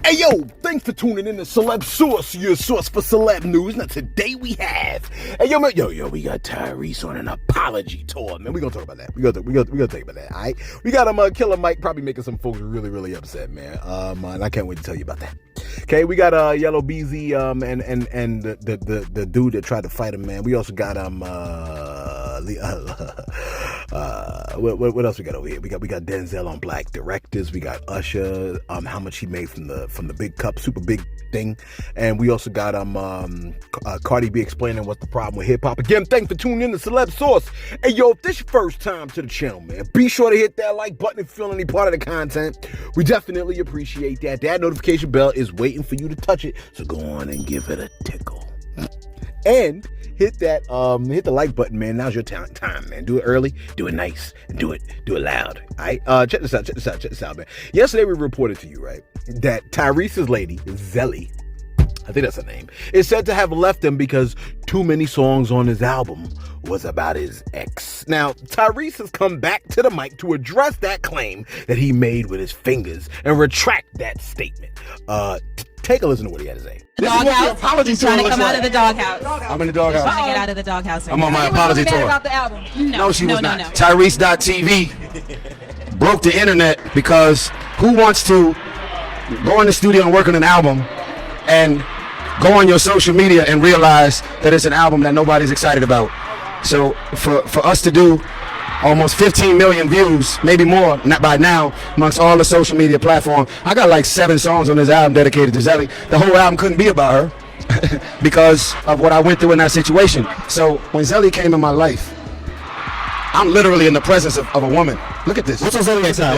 Hey yo, thanks for tuning in to Celeb Source, your source for celeb news. Now today we have, hey yo man, we got Tyrese on an apology tour, man. We gonna talk about that. We gonna talk about that. All right, we got him Killer Mike probably making some folks really upset, man. And I can't wait to tell you about that. Okay, we got Yellow Beezy and the dude that tried to fight him, man. We also got what else we got over here? We got Denzel on Black Directors. We got Usher, how much he made from the big cup, super big thing, and we also got Cardi B explaining what's the problem with hip hop. Again, thanks for tuning in to Celeb Source. Hey yo, if this your first time to the channel, man, be sure to hit that like button if you feel any part of the content. We definitely appreciate that. That notification bell is waiting for you to touch it, so go on and give it a tickle. And hit that hit the like button, man. Now's your time, man. Do it early, do it nice, and do it loud. All right, check this out, man. Yesterday we reported to you, right, that Tyrese's lady, Zelly, I think that's her name, is said to have left him because too many songs on his album was about his ex. Now, Tyrese has come back to the mic to address that claim that he made with his fingers and retract that statement. Take a listen to what he had to say. Doghouse. He's trying to come out of the doghouse. I'm in the doghouse. Trying to get out of the doghouse. I'm on my apology tour. About the album. No, she was not. No. Tyrese.tv broke the internet because who wants to go in the studio and work on an album and go on your social media and realize that it's an album that nobody's excited about? So for us to do almost 15 million views, maybe more not by now, amongst all the social media platforms. I got like 7 songs on this album dedicated to Zelly. The whole album couldn't be about her because of what I went through in that situation. So when Zelly came in my life, I'm literally in the presence of a woman. Look at this. What's your Zelly time?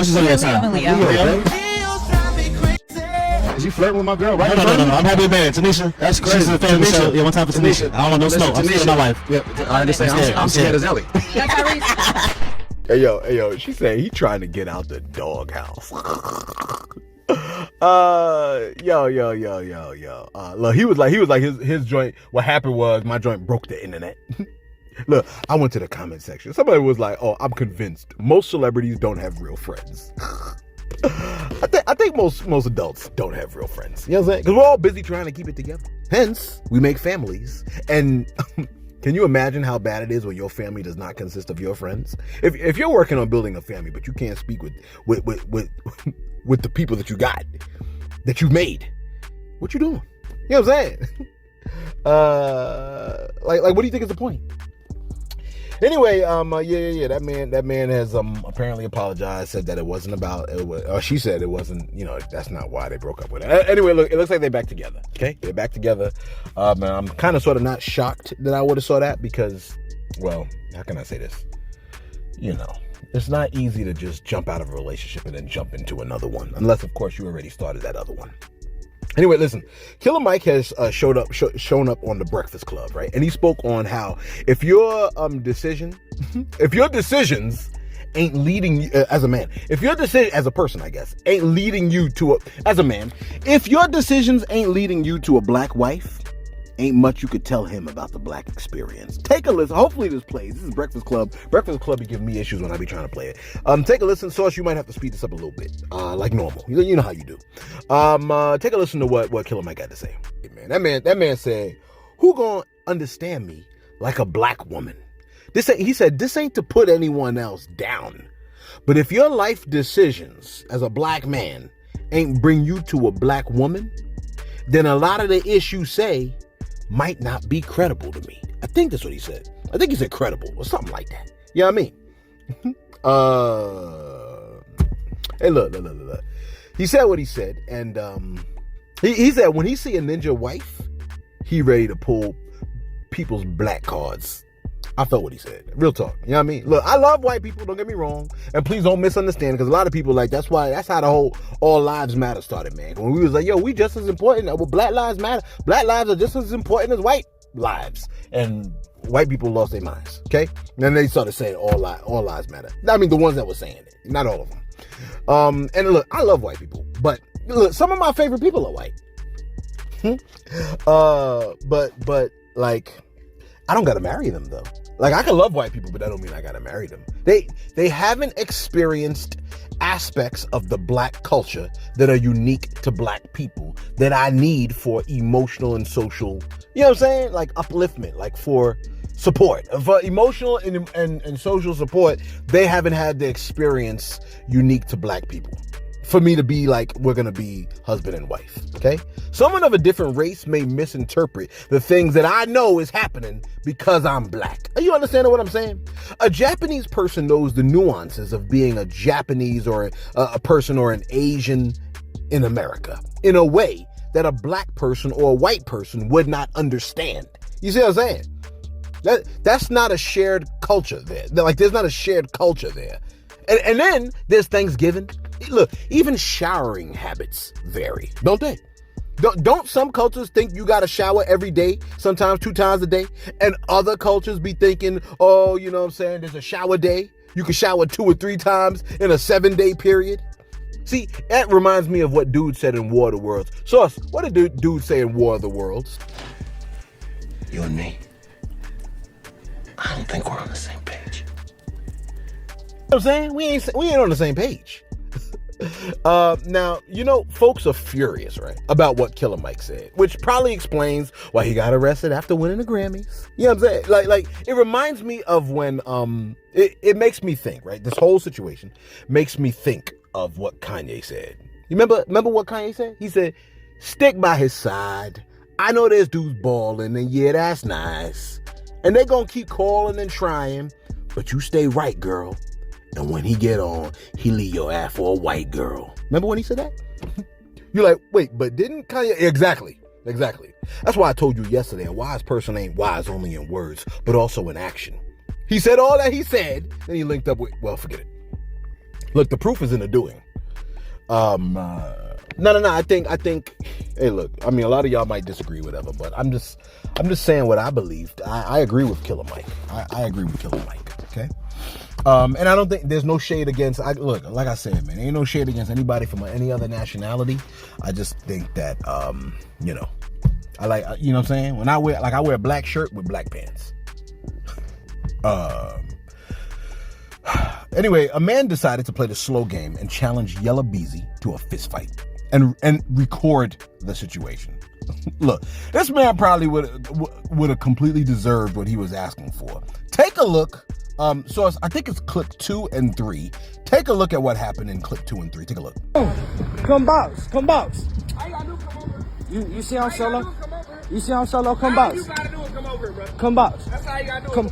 Is you flirting with my girl, right? No. I'm happy with man. Tanisha. That's crazy. She's a fan of the show. Yeah, one time for Tanisha. I don't want no smoke. I'm scared of my life. Yeah, I understand. I'm scared of Zelly. Hey yo, she said he trying to get out the doghouse. Look, he was like his joint. What happened was my joint broke the internet. Look, I went to the comment section. Somebody was like, "Oh, I'm convinced most celebrities don't have real friends." I think most adults don't have real friends. You know what I'm saying? Because we're all busy trying to keep it together. Hence, we make families. And can you imagine how bad it is when your family does not consist of your friends? If you're working on building a family, but you can't speak with the people that you got, that you made, what you doing? You know what I'm saying? Like what do you think is the point? Anyway, that man has apparently apologized, said that it wasn't about it was, or she said it wasn't, that's not why they broke up with it. Anyway, look, it looks like they're back together. Okay, they're back together. I'm kind of sort of not shocked that I would have saw that because, well, how can I say this? It's not easy to just jump out of a relationship and then jump into another one, unless of course you already started that other one. Anyway, listen, Killer Mike has shown up on the Breakfast Club, right? And he spoke on how if your decisions ain't leading you as a man, if your decision as a person, I guess, ain't leading you to as a man, if your decisions ain't leading you to a black wife, ain't much you could tell him about the black experience. Take a listen. Hopefully this plays. This is Breakfast Club. Breakfast Club be giving me issues when I be trying to play it. Take a listen. Source, you might have to speed this up a little bit, like normal. You know how you do. Take a listen to what Killer Mike had to say. Man, that man said, "Who gonna understand me like a black woman?" He said, this ain't to put anyone else down, but if your life decisions as a black man ain't bring you to a black woman, then a lot of the issues say might not be credible to me. I think that's what he said. I think he said credible or something like that. You know what I mean? Hey, look. He said what he said, and he said when he see a ninja wife, he ready to pull people's black cards. I felt what he said. Real talk. You know what I mean? Look, I love white people, don't get me wrong. And please don't misunderstand, because a lot of people that's how the whole All Lives Matter started, man. When we was like, yo, we just as important. Well, Black Lives Matter. Black lives are just as important as white lives. And white people lost their minds, okay? And then they started saying all lives matter. I mean, the ones that were saying it. Not all of them. And look, I love white people. But look, some of my favorite people are white. But like, I don't gotta marry them though. Like, I can love white people, but that don't mean I gotta marry them. They haven't experienced aspects of the black culture that are unique to black people that I need for emotional and social, you know what I'm saying? Like upliftment, like for support, for emotional and social support. They haven't had the experience unique to black people for me to be like, we're gonna be husband and wife, okay? Someone of a different race may misinterpret the things that I know is happening because I'm black. Are you understanding what I'm saying? A Japanese person knows the nuances of being a Japanese or a person or an Asian in America in a way that a black person or a white person would not understand. You see what I'm saying? That's not a shared culture there. Like, there's not a shared culture there. And then there's Thanksgiving. Look, even showering habits vary, don't they? Don't some cultures think you gotta shower every day, sometimes 2 times a day? And other cultures be thinking, oh, you know what I'm saying, there's a shower day. You can shower 2 or 3 times in a 7-day period. See, that reminds me of what dude said in War of the Worlds. Sauce, what did dude say in War of the Worlds? You and me, I don't think we're on the same page. You know what I'm saying? We ain't on the same page. Now, you know, folks are furious, right, about what Killer Mike said, which probably explains why he got arrested after winning the Grammys. You know what I'm saying? Like it reminds me of when, it makes me think, right? This whole situation makes me think of what Kanye said. You remember what Kanye said? He said, stick by his side. I know there's dudes balling, and yeah, that's nice. And they're gonna keep calling and trying, but you stay right, girl. And when he get on, he leave your ass for a white girl. Remember when he said that? You're like, wait, but didn't Kanye? Exactly. That's why I told you yesterday, a wise person ain't wise only in words, but also in action. He said all that he said, then he linked up with, well, forget it. Look, the proof is in the doing. No, I think, hey, look, I mean, a lot of y'all might disagree, whatever, but I'm just saying what I believed. I agree with Killer Mike. I agree with Killer Mike, okay? And I don't think there's no shade against, look, like I said, man, ain't no shade against anybody from any other nationality. I just think that, you know, I like, you know what I'm saying? When I wear a black shirt with black pants. Anyway, a man decided to play the slow game and challenge Yellow Beezy to a fist fight and record the situation. Look, this man probably would have completely deserved what he was asking for. Take a look. So I think it's clip 2 and 3. Take a look at what happened in clip 2 and 3. Take a look. Come box. You see I'm solo? You see I'm solo? Come box. Come box.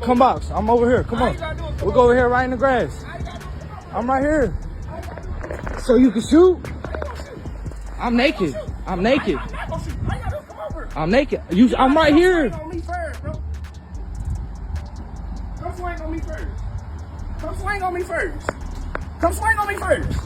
Come box. I'm over here. Come on. We'll go over here right in the grass. I'm right here. So you can shoot? I'm naked. I'm naked. I'm right here. Come swing on me first. Come swing on me first. Come swing on me first.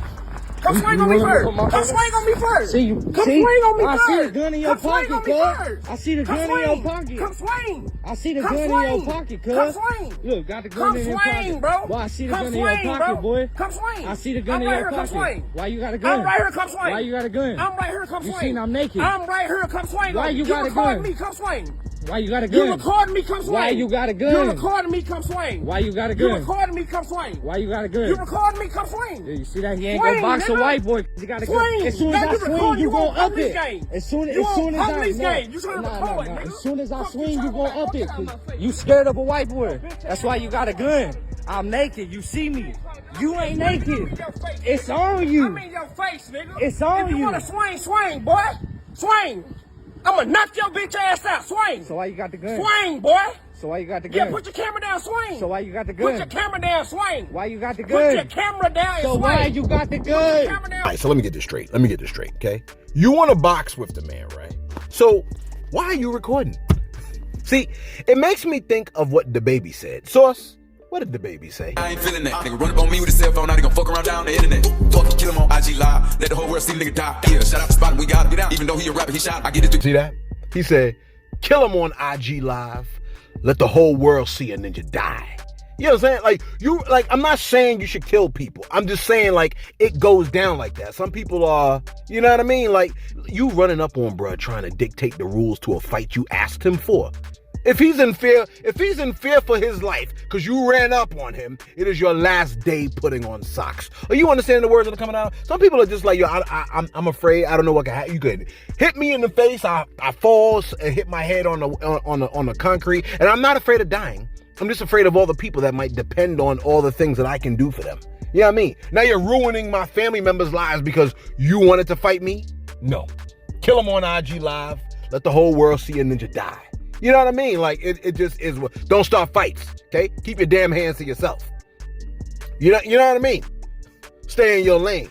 Come swing on me first. Come swing on me first. See you. Come swing on me first. I see the gun in your pocket, cuz. I see the gun in your pocket. Come swing. I see the gun in your pocket, cuz. Come swing. Look, got the gun in your pocket. Come swing, bro. Boy, I see the gun in your pocket, boy. Come swing. I see the gun in your pocket. Why you got a gun? I'm right here, come swing. Why you got a gun? I'm right here, come swing. You seen I'm naked. I'm right here, come swing. Why you got a gun? You record me, come swing. Why you got a gun? You recording me, come swing. Why you got a gun? You recording me, come swing. Why you got a gun? You recording me, come swing. Why you got a gun? You recording me, come swing. Yeah, you see that? He ain't Swing, gonna box nigga. a white boy 'cause he got a gun. Swing. As soon as Now I you swing, record, you you gon' on up police it. game. As soon You as on I police game. You trying to record, nigga. As soon as I Fuck swing, you you gon' talking up it. about? Get out my face. You scared of a white boy. That's why you got a gun. I'm naked. You see me. You ain't naked. It's on you. I'm in your face, nigga. It's on If you you. wanna swing, swing, boy. Swing. I'ma knock your bitch ass out. Swing. So why you got the gun? Swing, boy. So why you got the Yeah, gun? put your camera down, swing. So why you got the Put your gun? camera down, swing. Why you got the Put your gun? camera down and So swing. why you got the Put your gun? camera down. All right, so let me get this straight, okay? You want to box with the man, right? So why are you recording? See, it makes me think of what the baby said. Sauce, what did the baby say? I ain't feeling that. Nigga run up on me with a cell phone, now they gon' fuck around down the internet. Fuck it, kill him on IG Live. Let the whole world see the nigga die. Yeah, shout out to Spot, we gotta get out. Even though he a rapper, he shot. I get it through. See that? He said, kill him on IG Live. Let the whole world see a ninja die. You know what I'm saying? I'm not saying you should kill people. I'm just saying, like, it goes down like that. Some people are, you know what I mean? Like, you running up on bruh trying to dictate the rules to a fight you asked him for. If he's in fear for his life because you ran up on him, it is your last day putting on socks. Are you understanding the words that are coming out? Some people are just like, yo, I'm afraid. I don't know what can happen. You could hit me in the face. I fall and hit my head on the concrete, and I'm not afraid of dying. I'm just afraid of all the people that might depend on all the things that I can do for them. You know what I mean? Now you're ruining my family members' lives because you wanted to fight me? No. Kill them on IG Live. Let the whole world see a ninja die. You know what I mean? Like, it just is. Don't start fights, okay? Keep your damn hands to yourself. You know what I mean? Stay in your lane.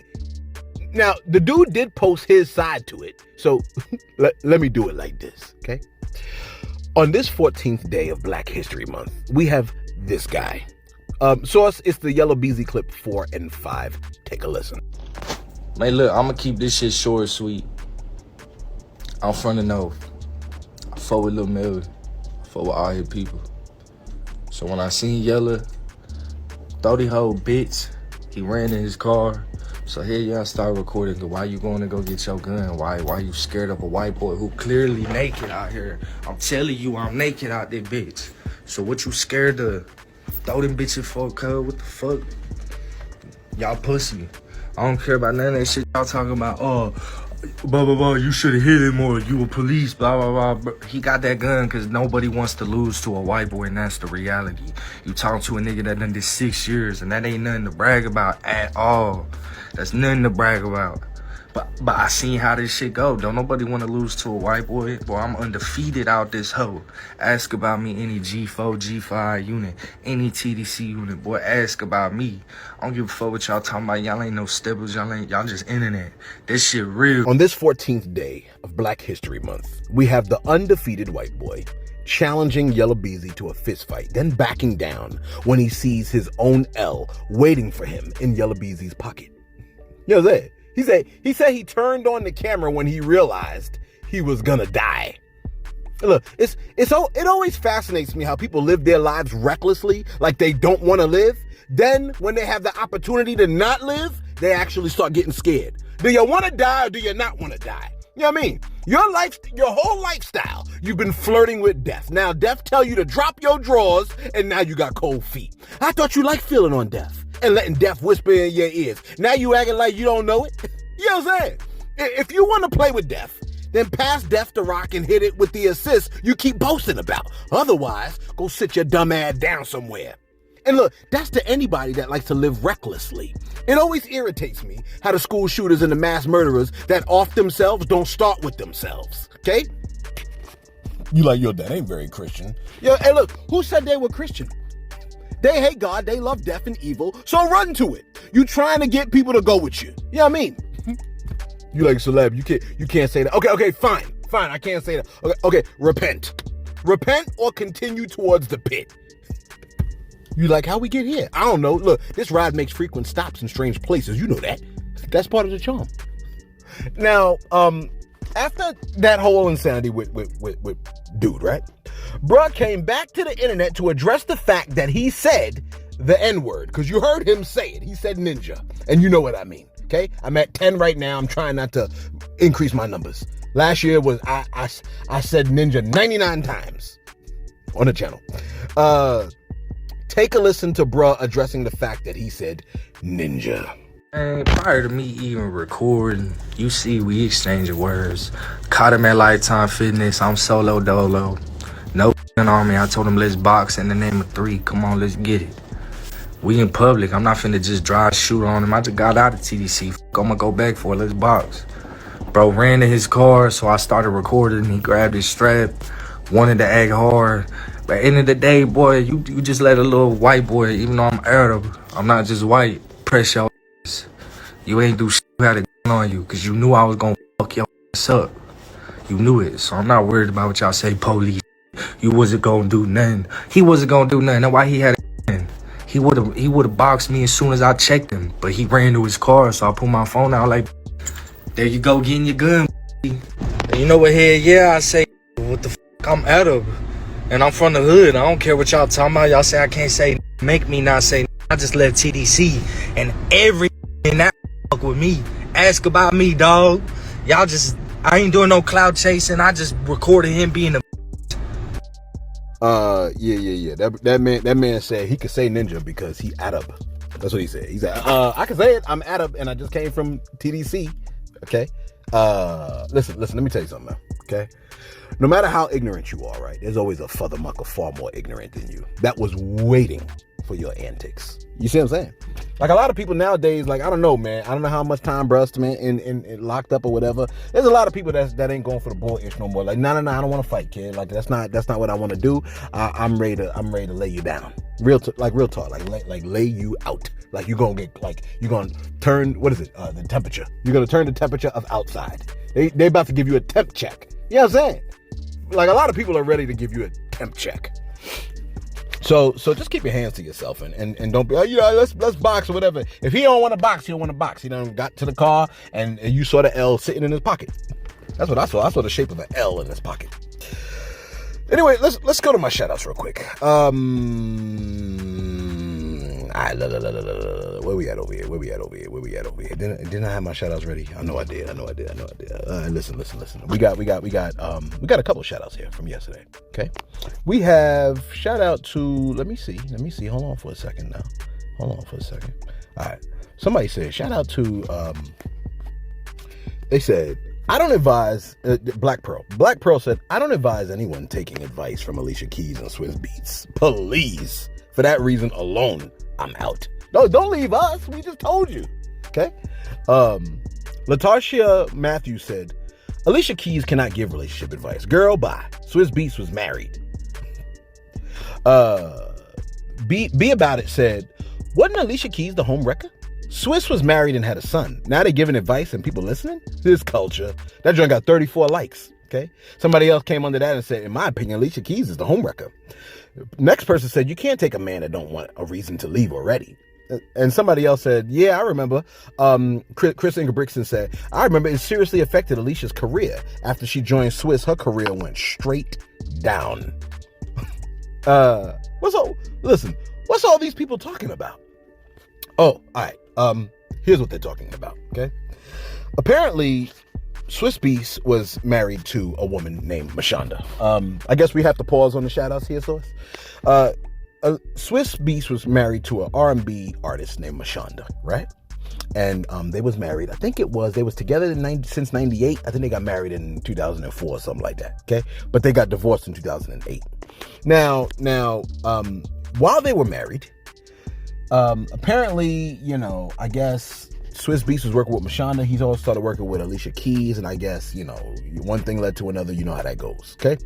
Now, the dude did post his side to it. So let me do it like this, okay? On this 14th day of Black History Month, we have this guy. Source, it's the Yellow Beezy clip 4 and 5. Take a listen. Man, look, I'm gonna keep this shit short and sweet. I'm from the north. I fuck with Lil Melody. I fuck with all his people. So when I seen Yellow, 30-hole bitch, he ran in his car. So here y'all start recording. Why you going to go get your gun? Why you scared of a white boy who clearly naked out here? I'm telling you, I'm naked out there, bitch. So what you scared of? Throw them bitches for a cuz. What the fuck? Y'all pussy. I don't care about none of that shit y'all talking about. Oh, blah, blah, blah. You should have hit him more. You were police, blah, blah, blah. He got that gun because nobody wants to lose to a white boy, and that's the reality. You talking to a nigga that done did 6 years, and that ain't nothing to brag about at all. That's nothing to brag about. But I seen how this shit go. Don't nobody want to lose to a white boy. Boy, I'm undefeated out this hoe. Ask about me any G4, G5 unit, any TDC unit. Boy, ask about me. I don't give a fuck what y'all talking about. Y'all ain't no steppers. Y'all just internet. This shit real. On this 14th day of Black History Month, we have the undefeated white boy challenging Yellow Beezy to a fist fight, then backing down when he sees his own L waiting for him in Yellow Beezy's pocket. You know that? He said he turned on the camera when he realized he was gonna die. Look, it always fascinates me how people live their lives recklessly, like they don't want to live. Then when they have the opportunity to not live, they actually start getting scared. Do you want to die or do you not want to die? You know what I mean? Your whole lifestyle, you've been flirting with death. Now death tell you to drop your drawers, and now you got cold feet. I thought you liked feeling on death and letting death whisper in your ears. Now you acting like you don't know it? You know what I'm saying? If you want to play with death, then pass death to rock and hit it with the assist you keep boasting about. Otherwise, go sit your dumb ass down somewhere. And look, that's to anybody that likes to live recklessly. It always irritates me how the school shooters and the mass murderers that off themselves don't start with themselves, okay? You like, yo, that ain't very Christian. Yo, hey, look, who said they were Christian? They hate God, they love death and evil, so run to it. You trying to get people to go with you. You know what I mean? You like celeb, you can't say that. Okay, fine, I can't say that. Okay, repent or continue towards the pit. You like how we get here? I don't know. Look, this ride makes frequent stops in strange places. You know that. That's part of the charm. Now, after that whole insanity with dude, right? Bruh came back to the internet to address the fact that he said the N-word. Because you heard him say it. He said ninja. And you know what I mean. Okay? I'm at 10 right now. I'm trying not to increase my numbers. Last year was I said ninja 99 times on the channel. Take a listen to bruh addressing the fact that he said ninja. And prior to me even recording, you see we exchanging words. Caught him at Lifetime Fitness. I'm solo dolo. No on me. I told him let's box in the name of 3. Come on, let's get it. We in public. I'm not finna just drive shoot on him. I just got out of TDC. I'm gonna go back for it. Let's box. Bro ran to his car, so I started recording. He grabbed his strap, wanted to act hard. But at the end of the day, boy, you just let a little white boy, even though I'm Arab, I'm not just white, press your ass. You ain't do shit, you had a gun on you, because you knew I was going to fuck your ass up. You knew it, so I'm not worried about what y'all say, police. You wasn't going to do nothing. He wasn't going to do nothing. That's why he had a gun. He would have boxed me as soon as I checked him, but he ran to his car, so I put my phone out like, there you go, getting your gun, and you know what, hell yeah, I say, what the fuck, I'm Arab. And I'm from the hood. I don't care what y'all talking about. Y'all say I can't say, make me not say. I just left TDC and everything that fuck with me. Ask about me, dog. Y'all just, I ain't doing no cloud chasing. I just recorded him being a Yeah. That man said he could say ninja because he Arab. That's what he said. He said, I can say it. I'm Arab, and I just came from TDC. Okay. Listen. Let me tell you something, man. Okay. No matter how ignorant you are, right? There's always a motherfucker far more ignorant than you that was waiting for your antics. You see what I'm saying? Like a lot of people nowadays, like I don't know, man. I don't know how much time bruh spent in locked up or whatever. There's a lot of people that ain't going for the bullish no more. Like no, I don't want to fight, kid. Like that's not what I want to do. I'm ready to lay you down. Real talk. Like lay you out. Like you're gonna turn the temperature. You're gonna turn the temperature of outside. They about to give you a temp check. You know what I'm saying? Like a lot of people are ready to give you a temp check. So just keep your hands to yourself and don't be let's box or whatever. If he don't want to box, he don't want to box. He done got to the car and you saw the L sitting in his pocket. That's what I saw. I saw the shape of an L in his pocket. Anyway, let's go to my shoutouts real quick. Where we at over here? Didn't I have my shoutouts ready? I know I did. Listen. We got a couple shoutouts here from yesterday. Okay. We have shout out to let me see. Hold on for a second now. All right. Somebody said shout out to they said I don't advise Black Pearl. Black Pearl said I don't advise anyone taking advice from Alicia Keys and Swizz Beatz. Please. For that reason alone, I'm out. No, don't leave us. We just told you. Okay? Latasha Matthews said, Alicia Keys cannot give relationship advice. Girl, bye. Swizz Beatz was married. Be About It said, wasn't Alicia Keys the home wrecker? Swizz was married and had a son. Now they giving advice and people listening? This culture. That joint got 34 likes. Okay? Somebody else came under that and said, in my opinion, Alicia Keys is the home wrecker. Next person said, you can't take a man that don't want a reason to leave already. And somebody else said, yeah, I remember. Chris Ingebrigtsen said, I remember it seriously affected Alicia's career. After she joined Swizz, her career went straight down. What's all these people talking about? Oh, all right. Here's what they're talking about, okay? Apparently, Swizz Beatz was married to a woman named Mashonda. I guess we have to pause on the shout-outs here, Source. Swizz Beatz was married to an R&B artist named Mashonda, right? And they was married. I think they was together since 98. I think they got married in 2004 or something like that, okay? But they got divorced in 2008. Now, while they were married, apparently, I guess Swizz Beatz was working with Mashonda. He's also started working with Alicia Keys, and I guess, one thing led to another. You know how that goes, okay?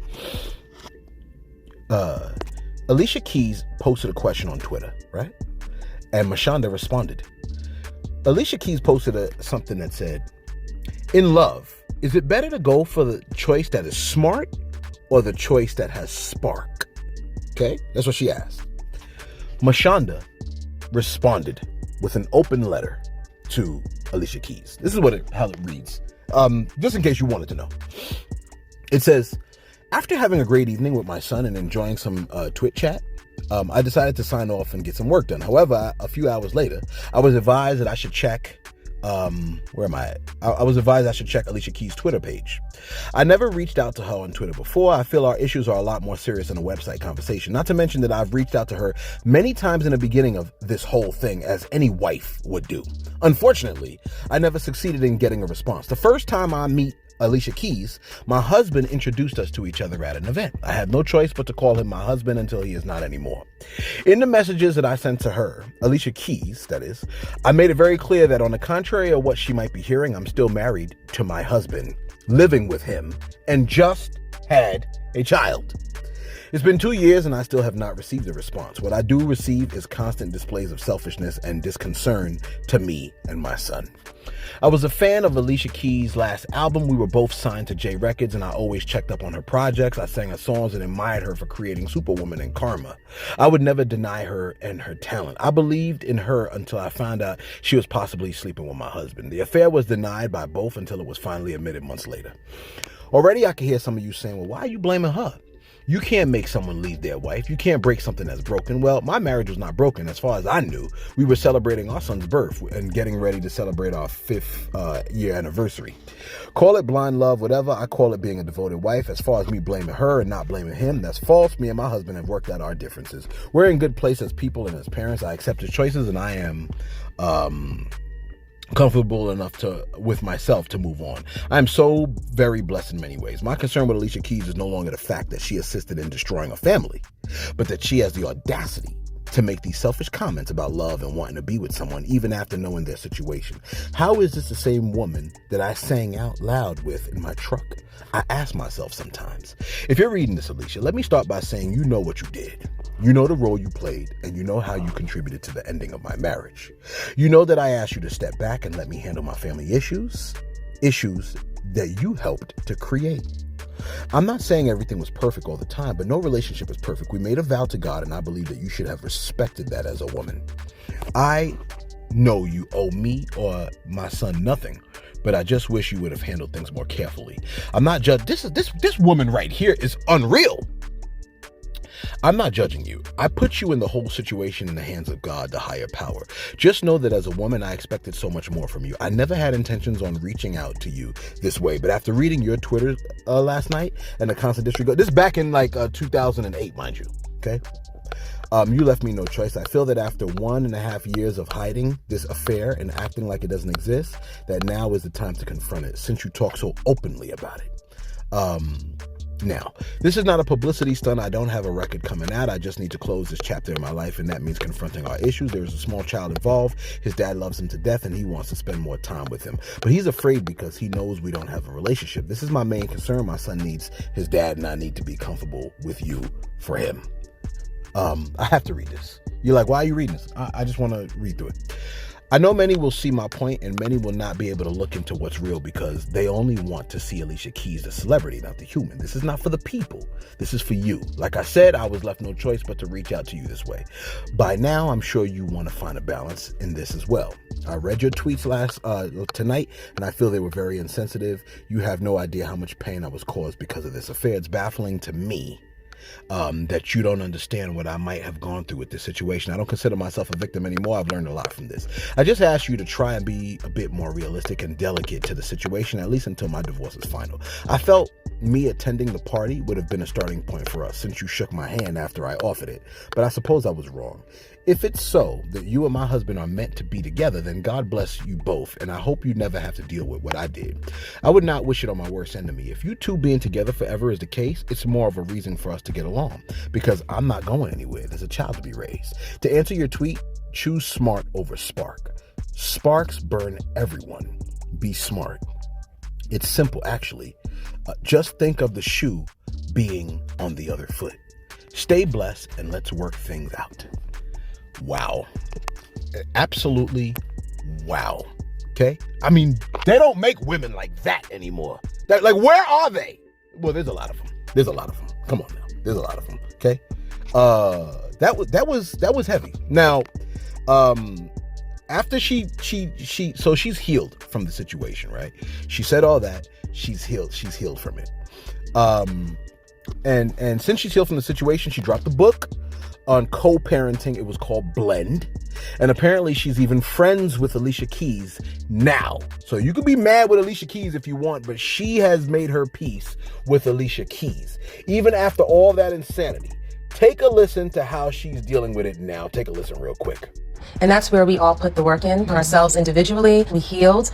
Alicia Keys posted a question on Twitter, right? And Mashonda responded. Alicia Keys posted something that said, in love, is it better to go for the choice that is smart or the choice that has spark? Okay? That's what she asked. Mashonda responded with an open letter to Alicia Keys. This is how it reads. Just in case you wanted to know. It says, after having a great evening with my son and enjoying some Twitch chat, I decided to sign off and get some work done. However, a few hours later, I was advised that I should check where am I at? I was advised I should check Alicia Keys' Twitter page. I never reached out to her on Twitter before. I feel our issues are a lot more serious than a website conversation. Not to mention that I've reached out to her many times in the beginning of this whole thing, as any wife would do. Unfortunately, I never succeeded in getting a response. The first time I meet Alicia Keys, my husband introduced us to each other at an event. I had no choice but to call him my husband until he is not anymore. In the messages that I sent to her, Alicia Keys, that is, I made it very clear that on the contrary of what she might be hearing, I'm still married to my husband, living with him, and just had a child. It's been 2 years and I still have not received a response. What I do receive is constant displays of selfishness and disconcern to me and my son. I was a fan of Alicia Keys' last album. We were both signed to J Records and I always checked up on her projects. I sang her songs and admired her for creating Superwoman and Karma. I would never deny her and her talent. I believed in her until I found out she was possibly sleeping with my husband. The affair was denied by both until it was finally admitted months later. Already I can hear some of you saying, well, why are you blaming her? You can't make someone leave their wife. You can't break something that's broken. Well, my marriage was not broken as far as I knew. We were celebrating our son's birth and getting ready to celebrate our 5th year anniversary. Call it blind love, whatever. I call it being a devoted wife. As far as me blaming her and not blaming him, that's false. Me and my husband have worked out our differences. We're in good place as people and as parents. I accept his choices, and I am comfortable enough with myself to move on. I'm so very blessed in many ways. My concern with Alicia Keys is no longer the fact that she assisted in destroying a family, but that she has the audacity to make these selfish comments about love and wanting to be with someone even after knowing their situation. How is this the same woman that I sang out loud with in my truck? I ask myself sometimes. If you're reading this, Alicia, let me start by saying you know what you did. You know the role you played, and you know how you contributed to the ending of my marriage. You know that I asked you to step back and let me handle my family issues that you helped to create. I'm not saying everything was perfect all the time, but no relationship is perfect. We made a vow to God, and I believe that you should have respected that as a woman. I know you owe me or my son nothing, but I just wish you would have handled things more carefully. I'm not this woman right here is unreal. I'm not judging you. I put you in the whole situation in the hands of God, the higher power. Just know that as a woman, I expected so much more from you. I never had intentions on reaching out to you this way, but after reading your Twitter last night and the constant disregard, this is back in 2008, mind you, okay? You left me no choice. I feel that after 1.5 years of hiding this affair and acting like it doesn't exist, that now is the time to confront it, since you talk so openly about it. Now, this is not a publicity stunt. I don't have a record coming out. I just need to close this chapter in my life, and that means confronting our issues. There is a small child involved. His dad loves him to death, and he wants to spend more time with him. But he's afraid because he knows we don't have a relationship. This is my main concern. My son needs his dad, and I need to be comfortable with you for him. I have to read this. You're like, why are you reading this? I just want to read through it. I know many will see my point, and many will not be able to look into what's real because they only want to see Alicia Keys, the celebrity, not the human. This is not for the people. This is for you. Like I said, I was left no choice but to reach out to you this way. By now, I'm sure you want to find a balance in this as well. I read your tweets tonight, and I feel they were very insensitive. You have no idea how much pain I was caused because of this affair. It's baffling to me that you don't understand what I might have gone through with this situation. I don't consider myself a victim anymore. I've learned a lot from this. I just ask you to try and be a bit more realistic and delicate to the situation, at least until my divorce is final. I felt me attending the party would have been a starting point for us since you shook my hand after I offered it, but I suppose I was wrong. If it's so that you and my husband are meant to be together, then God bless you both, and I hope you never have to deal with what I did. I would not wish it on my worst enemy. If you two being together forever is the case, it's more of a reason for us to get along, because I'm not going anywhere. There's a child to be raised. To answer your tweet, choose smart over spark. Sparks burn everyone. Be smart. It's simple, actually. Just think of the shoe being on the other foot. Stay blessed, and let's work things out. Wow. Absolutely wow. Okay? I mean, they don't make women like that anymore. Like, where are they? Well, there's a lot of them. Come on now. There's a lot of them. Okay? That was heavy. Now, after so she's healed from the situation, right? She said all that. She's healed from it. And since she's healed from the situation, she dropped the book on co-parenting. It was called Blend. And apparently she's even friends with Alicia Keys now. So you could be mad with Alicia Keys if you want, but she has made her peace with Alicia Keys. Even after all that insanity. Take a listen to how she's dealing with it now. Take a listen real quick. And that's where we all put the work in ourselves individually. We healed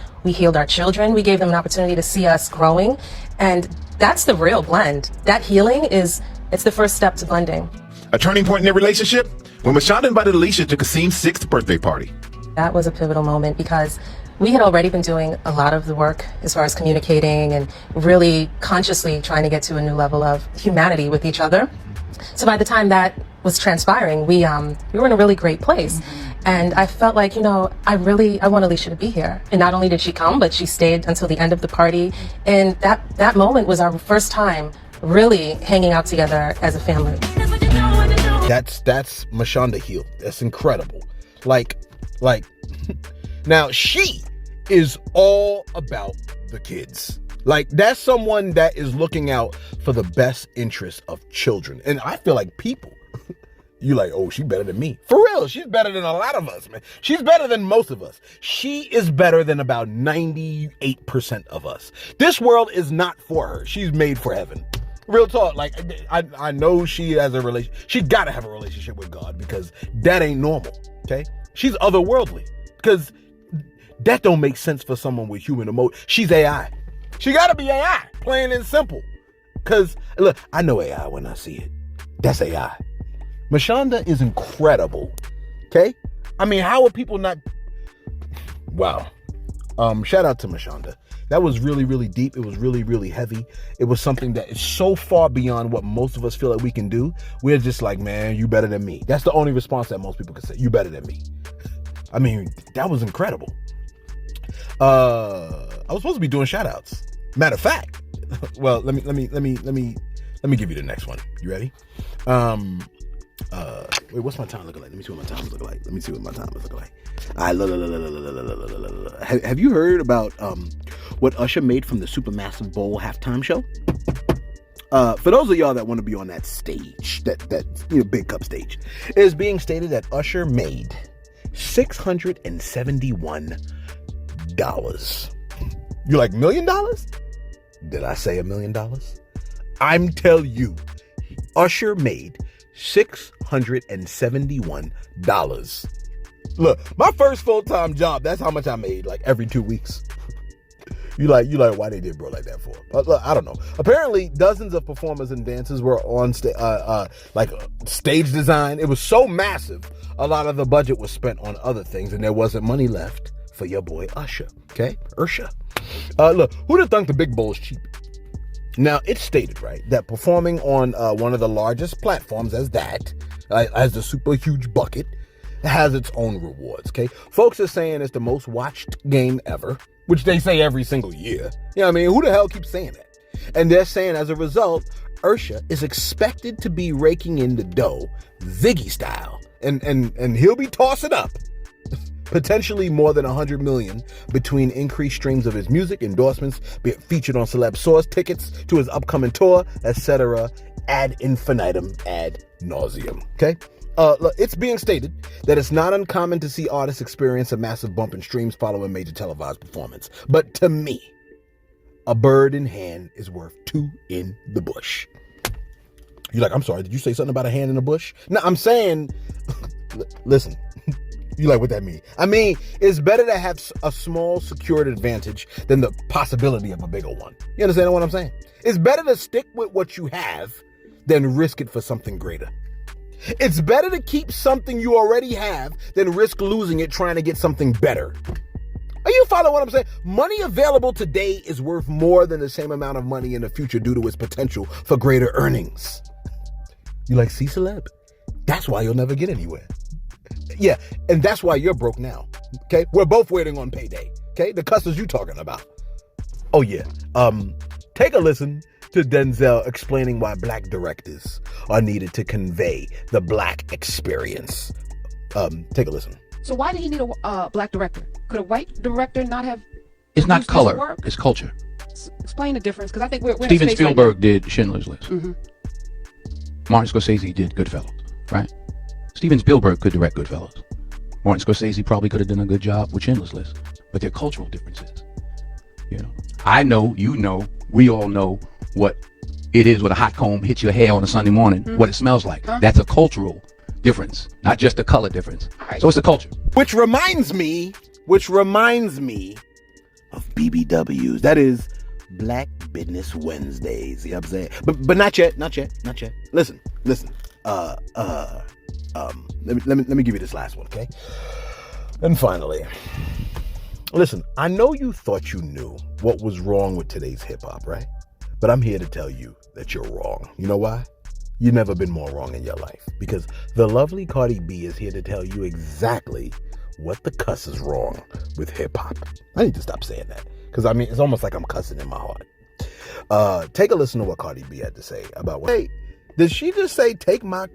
our children. We gave them an opportunity to see us growing. And that's the real blend. That healing it's the first step to blending. A turning point in their relationship? When Mashonda invited Alicia to Kasim's 6th birthday party. That was a pivotal moment because we had already been doing a lot of the work as far as communicating and really consciously trying to get to a new level of humanity with each other. So by the time that was transpiring, we were in a really great place. And I felt like, I want Alicia to be here. And not only did she come, but she stayed until the end of the party. And that moment was our first time really hanging out together as a family. That's Mashonda healed. That's incredible. Like, now she is all about the kids. Like, that's someone that is looking out for the best interest of children. And I feel like people, you like, oh, she's better than me. For real, she's better than a lot of us, man. She's better than most of us. She is better than about 98% of us. This world is not for her. She's made for heaven. Real talk, like, I know she has a relationship. She gotta have a relationship with God because that ain't normal, okay? She's otherworldly because that don't make sense for someone with human emotion. She's AI. She gotta be AI, plain and simple. Because, look, I know AI when I see it. That's AI. Mashonda is incredible, okay? I mean, how are people not... Wow. Shout out to Mashonda. That was really, really deep. It was really, really heavy. It was something that is so far beyond what most of us feel like we can do. We're just like, man, you better than me. That's the only response that most people can say. You better than me. I mean, that was incredible. I was supposed to be doing shout outs. Matter of fact, well, let me give you the next one. You ready? Wait, what's my time looking like? Let me see what my time is looking like. All right, have you heard about what Usher made from the Supermassive Bowl halftime show? For those of y'all that want to be on that stage, that big cup stage, it is being stated that Usher made $671. You like $1 million? Did I say $1 million? I'm tell you, Usher made $671. Look, my first full-time job, that's how much I made, like every 2 weeks. You like why they did bro like that for? Look, I don't know. Apparently, dozens of performers and dancers were on stage design. It was so massive, a lot of the budget was spent on other things, and there wasn't money left for your boy Usher. Okay, Usher. Look, who'd have thunk the big bowl is cheap? Now, it's stated, right, that performing on one of the largest platforms as the super huge bucket, has its own rewards, okay? Folks are saying it's the most watched game ever, which they say every single year. You know what I mean? Who the hell keeps saying that? And they're saying, as a result, Usher is expected to be raking in the dough, Ziggy style, and he'll be tossing up potentially more than $100 million between increased streams of his music, endorsements, be it featured on Celebs source, tickets to his upcoming tour, etc. ad infinitum, ad nauseum. Okay? Look, it's being stated that it's not uncommon to see artists experience a massive bump in streams following major televised performance. But to me, a bird in hand is worth two in the bush. You're like, I'm sorry, did you say something about a hand in the bush? No, I'm saying, listen, you like what that means? I mean, it's better to have a small secured advantage than the possibility of a bigger one. You understand what I'm saying? It's better to stick with what you have than risk it for something greater. It's better to keep something you already have than risk losing it trying to get something better. Are you following what I'm saying? Money available today is worth more than the same amount of money in the future due to its potential for greater earnings. You like, see, celeb? That's why you'll never get anywhere. Yeah, and that's why you're broke now. Okay? We're both waiting on payday. Okay? The customers you talking about. Oh, yeah. Take a listen to Denzel explaining why black directors are needed to convey the black experience. Take a listen. So why did he need a black director? Could a white director not have? It's not color, it's culture. Explain the difference, because I think we're Steven Spielberg did Schindler's List. Mm-hmm. Martin Scorsese did Goodfellas, right? Steven Spielberg could direct Goodfellas. Martin Scorsese probably could have done a good job with Schindler's List, but they're cultural differences. You know, I know, you know, we all know what it is when a hot comb hits your hair on a Sunday morning, what it smells like. That's a cultural difference, not just a color difference. Right. So it's a culture. Which reminds me of BBWs. That is Black Business Wednesdays. You know what I'm saying? But not yet. Listen. Let me give you this last one, okay? And finally, listen, I know you thought you knew what was wrong with today's hip hop, right? But I'm here to tell you that you're wrong. You know why? You've never been more wrong in your life, because the lovely Cardi B is here to tell you exactly what the cuss is wrong with hip hop. I need to stop saying that, because I mean, it's almost like I'm cussing in my heart. Take a listen to what Cardi B had to say about what. Hey, did she just say take my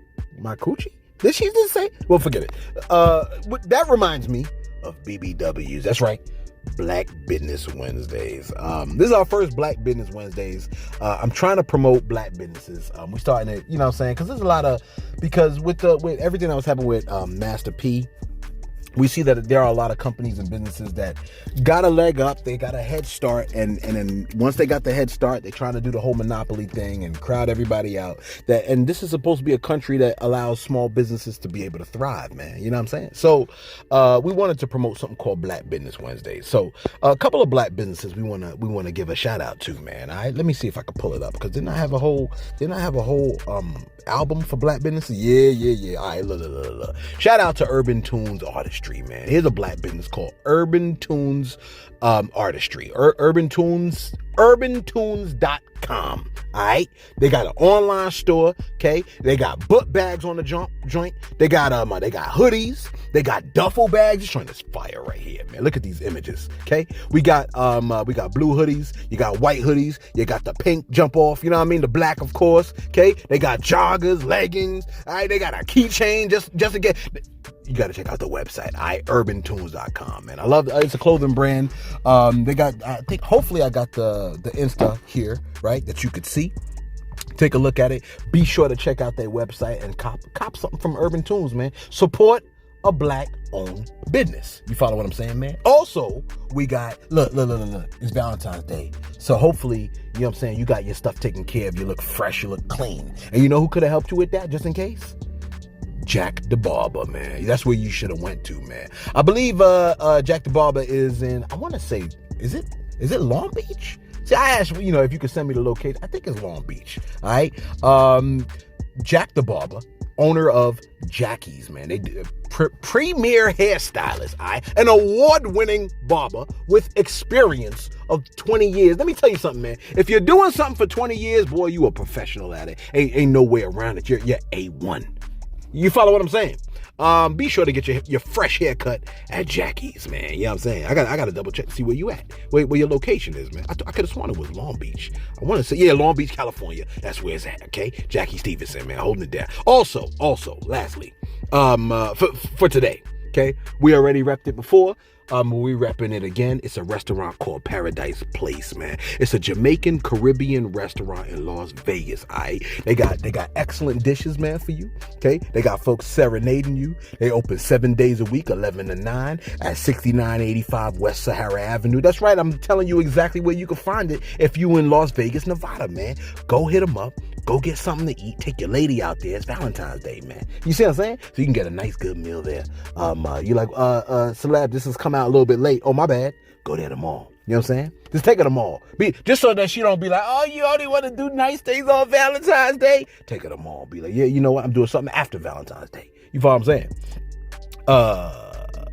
coochie? Did she just say? Well, forget it. That reminds me of BBWs. That's right. Black Business Wednesdays. This is our first Black Business Wednesdays. I'm trying to promote black businesses. We starting it, you know what I'm saying? Because there's a lot of, because with everything that was happening with Master P, we see that there are a lot of companies and businesses that got a leg up, they got a head start, and then once they got the head start, they're trying to do the whole monopoly thing and crowd everybody out. And this is supposed to be a country that allows small businesses to be able to thrive, man. You know what I'm saying? So we wanted to promote something called Black Business Wednesdays. So a couple of black businesses we wanna give a shout out to, man. All right, let me see if I can pull it up, because didn't I have a whole album for black businesses? Yeah. All right, look. Shout out to Urban Tunes Artistry, man. Here's a black business called Urban Tunes Artistry. urbantunes.com. All right, they got an online store. Okay, they got book bags on the joint. They got hoodies. They got duffel bags. This joint is fire right here, man. Look at these images. Okay, we got blue hoodies. You got white hoodies. You got the pink jump off. You know what I mean? The black, of course. Okay, they got joggers, leggings. All right, they got a keychain just to get. You got to check out the website, urbantunes.com, man. I love it's a clothing brand. They got, I think, hopefully I got the Insta here, right, that you could see. Take a look at it. Be sure to check out their website and cop something from Urban Tunes, man. Support a black-owned business. You follow what I'm saying, man? Also, we got, look. It's Valentine's Day. So hopefully, you know what I'm saying, you got your stuff taken care of. You look fresh, you look clean. And you know who could have helped you with that, just in case? Jack the Barber, man. That's where you should have went to, man. I believe Jack the Barber is in, I want to say, is it Long Beach? See, I asked, you know, if you could send me the location. I think it's Long Beach. All right. Jack the Barber, owner of Jackie's, man. They premier hairstylist, all right? An award-winning barber with experience of 20 years. Let me tell you something, man. If you're doing something for 20 years, boy, you a professional at it. Ain't no way around it. You're A1. You follow what I'm saying? Be sure to get your fresh haircut at Jackie's, man. You know what I'm saying? I got to double check to see where you at, where your location is, man. I could have sworn it was Long Beach. I want to say, yeah, Long Beach, California. That's where it's at, okay? Jackie Stevenson, man, holding it down. Also, lastly, for today, okay? We already repped it before. We repping it again. It's a restaurant called Paradise Place, man. It's a Jamaican Caribbean restaurant in Las Vegas. Alright, they got excellent dishes, man, for you. Okay, they got folks serenading you. They open 7 days a week, 11 to 9, at 6985 West Sahara Avenue. That's right. I'm telling you exactly where you can find it if you in Las Vegas, Nevada, man. Go hit them up. Go get something to eat. Take your lady out there. It's Valentine's Day, man. You see what I'm saying? So you can get a nice, good meal there. You like, Celeb, this has come out a little bit late. Oh, my bad. Go there tomorrow. You know what I'm saying? Just take her tomorrow. Just so that she don't be like, oh, you only want to do nice things on Valentine's Day. Take her tomorrow. Be like, yeah, you know what? I'm doing something after Valentine's Day. You follow what I'm saying?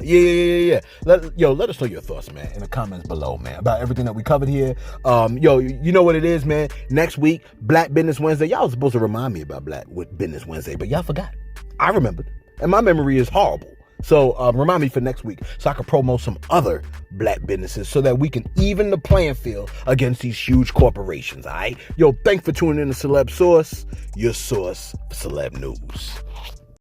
Yeah. Let us know your thoughts, man, in the comments below, man, about everything that we covered here. You know what it is, man. Next week, Black Business Wednesday. Y'all was supposed to remind me about Black Business Wednesday, but y'all forgot. I remembered, and my memory is horrible. So remind me for next week so I can promote some other black businesses so that we can even the playing field against these huge corporations, all right? Thanks for tuning in to Celeb Source, your source for celeb news.